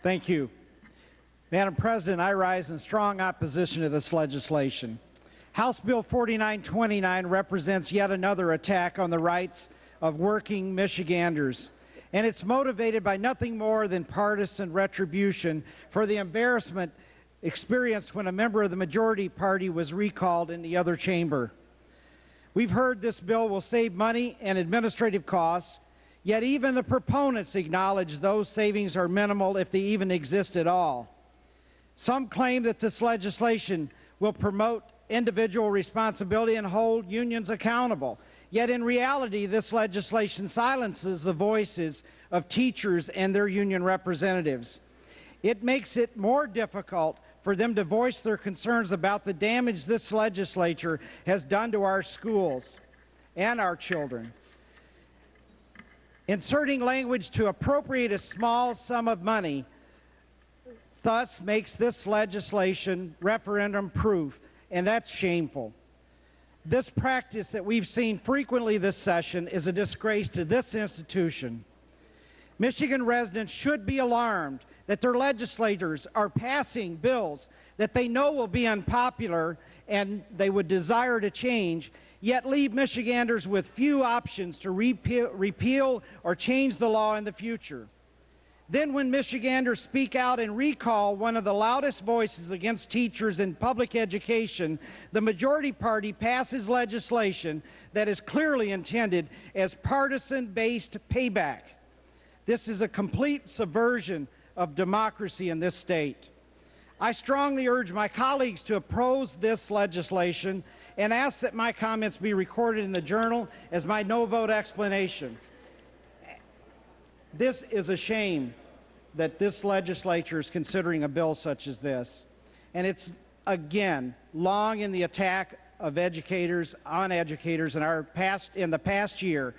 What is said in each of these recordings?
Thank you. Madam President, I rise in strong opposition to this legislation. House Bill 4929 represents yet another attack on the rights of working Michiganders, and it's motivated by nothing more than partisan retribution for the embarrassment experienced when a member of the majority party was recalled in the other chamber. We've heard this bill will save money and administrative costs, yet even the proponents acknowledge those savings are minimal if they even exist at all. Some claim that this legislation will promote individual responsibility and hold unions accountable. Yet in reality, this legislation silences the voices of teachers and their union representatives. It makes it more difficult for them to voice their concerns about the damage this legislature has done to our schools and our children. Inserting language to appropriate a small sum of money thus makes this legislation referendum-proof, and that's shameful. This practice that we've seen frequently this session is a disgrace to this institution. Michigan residents should be alarmed that their legislators are passing bills that they know will be unpopular and they would desire to change, yet leave Michiganders with few options to repeal or change the law in the future. Then when Michiganders speak out and recall one of the loudest voices against teachers in public education, the majority party passes legislation that is clearly intended as partisan-based payback. This is a complete subversion of democracy in this state. I strongly urge my colleagues to oppose this legislation and ask that my comments be recorded in the Journal as my no-vote explanation. This is a shame that this legislature is considering a bill such as this. And it's, again, long in the attack of educators on educators in the past year,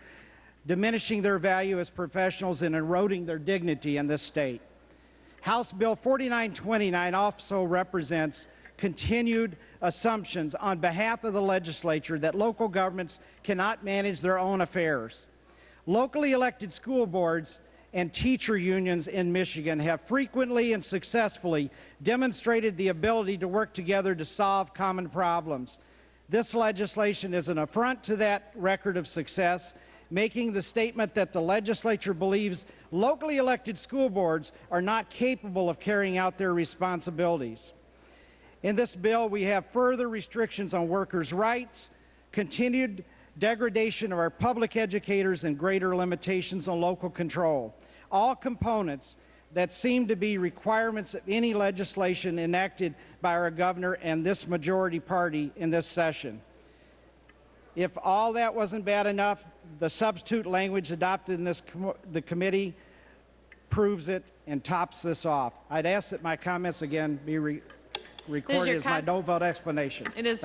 diminishing their value as professionals and eroding their dignity in this state. House Bill 4929 also represents continued assumptions on behalf of the legislature that local governments cannot manage their own affairs. Locally elected school boards and teacher unions in Michigan have frequently and successfully demonstrated the ability to work together to solve common problems. This legislation is an affront to that record of success, making the statement that the legislature believes locally elected school boards are not capable of carrying out their responsibilities. In this bill, we have further restrictions on workers' rights, continued degradation of our public educators, and greater limitations on local control, all components that seem to be requirements of any legislation enacted by our governor and this majority party in this session. If all that wasn't bad enough, the substitute language adopted in the committee proves it and tops this off. I'd ask that my comments again be recorded as my no-vote explanation. It is